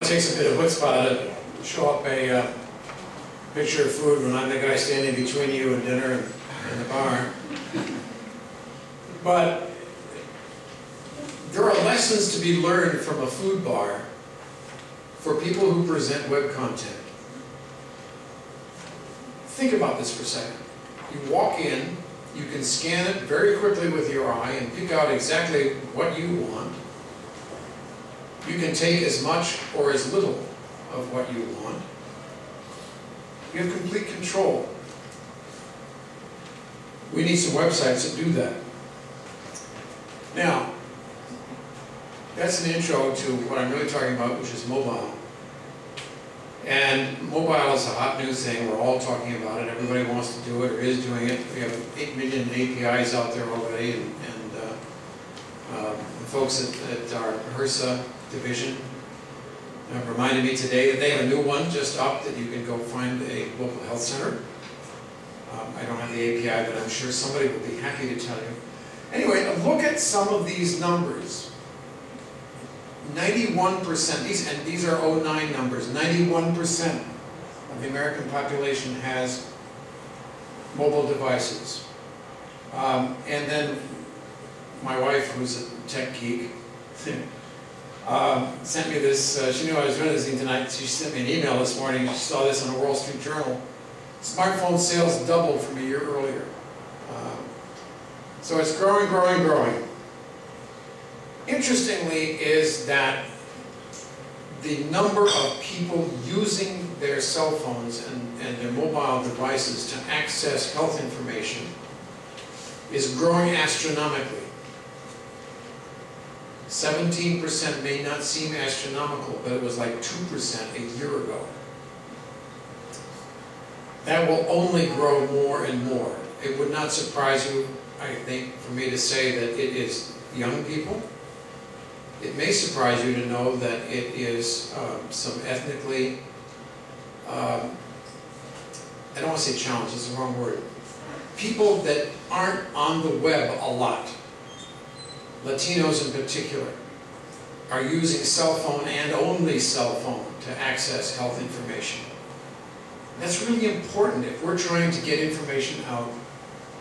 takes a bit of chutzpah to show up a picture of food when I'm the guy standing between you and dinner in the bar. But there are lessons to be learned from a food bar for people who present web content. Think about this for a second. You walk in, you can scan it very quickly with your eye and pick out exactly what you want. You can take as much or as little of what you want. You have complete control. We need some websites that do that. Now, that's an intro to what I'm really talking about, which is mobile. And mobile is a hot new thing. We're all talking about it. Everybody wants to do it or is doing it. We have 8 million APIs out there already, and the folks at our HRSA division reminded me today that they have a new one just up that you can go find a local health center. I don't have the API, but I'm sure somebody will be happy to tell you. Anyway, look at some of these numbers. 91%, and these are 09 numbers, 91% of the American population has mobile devices. And then my wife, who's a tech geek, sent me this, she knew I was doing this thing tonight, she sent me an email this morning, she saw this in the Wall Street Journal. Smartphone sales doubled from a year earlier. So it's growing, growing, growing. Interestingly is that the number of people using their cell phones and their mobile devices to access health information is growing astronomically. 17% may not seem astronomical, but it was like 2% a year ago. That will only grow more and more. It would not surprise you, I think, for me to say that it is young people. It may surprise you to know that it is some ethnically, I don't want to say challenged, it's the wrong word. People that aren't on the web a lot, Latinos in particular, are using cell phone and only cell phone to access health information. That's really important if we're trying to get information out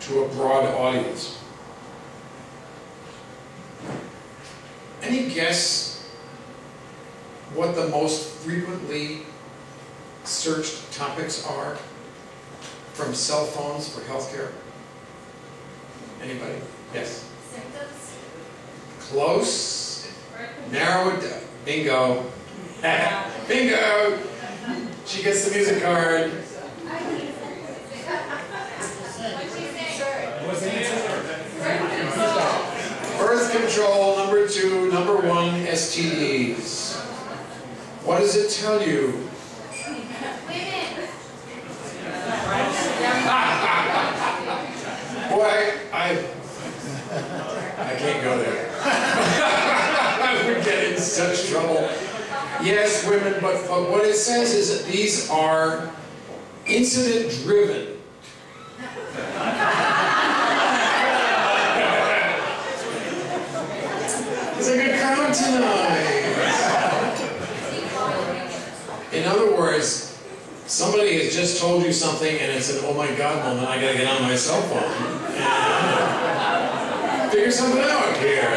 to a broad audience. Any guess what the most frequently searched topics are from cell phones for healthcare? Anybody? Yes? Symptoms? Close. Narrow it down. Bingo. Bingo! She gets the music card. Birth control, number 2, number 1, STDs. What does it tell you? Women. Boy, I can't go there. I would get in such trouble. Yes, women, but what it says is that these are incident-driven. It's a good crowd tonight. In other words, somebody has just told you something and it's an oh my god moment, I gotta get on my cell phone and figure something out here.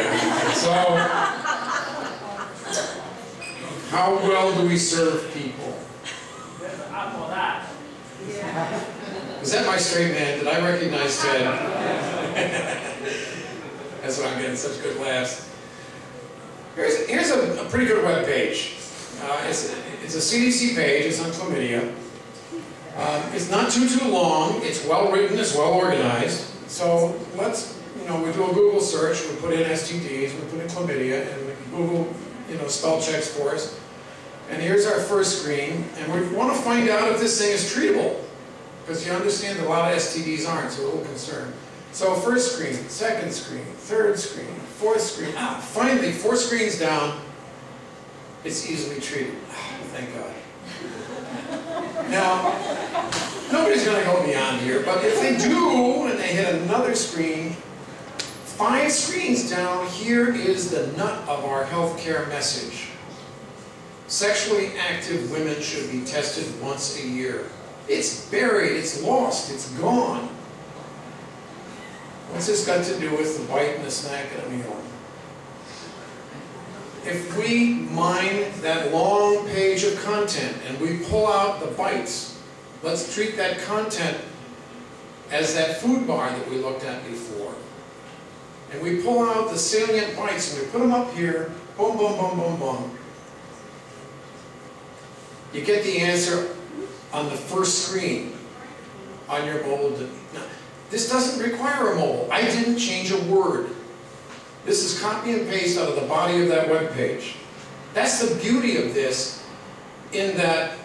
So, how well do we serve people? Is that my straight man? Did I recognize Ted? That's why I'm getting such good laughs. Here's a pretty good web page. It's a CDC page. It's on chlamydia. It's not too long. It's well written. It's well organized. So let's, we do a Google search. We put in STDs. We put in chlamydia, and Google, spell checks for us. And here's our first screen. And we want to find out if this thing is treatable, because you understand that a lot of STDs aren't. So we're a little concerned. So first screen, second screen, third screen, fourth screen. Finally, 4 screens down, it's easily treated. Thank God. Now, nobody's going to go beyond here, but if they do, and they hit another screen, 5 screens down, here is the nut of our healthcare message. sexually active women should be tested once a year. It's buried, it's lost, it's gone. What's this got to do with the bite and the snack and a meal? If we mine that long page of content and we pull out the bites, let's treat that content as that food bar that we looked at before. And we pull out the salient bites and we put them up here, boom, boom, boom, boom, boom. You get the answer on the first screen on your mobile. Now, this doesn't require a mobile. I didn't change a word. This is copy and paste out of the body of that web page. That's the beauty of this, in that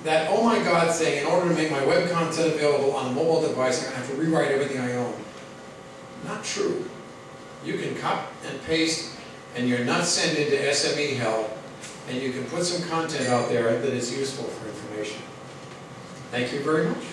oh my God thing. In order to make my web content available on a mobile device, I'm going to have to rewrite everything I own. Not true. You can copy and paste, and you're not sent into SME hell, and you can put some content out there that is useful for information. Thank you very much.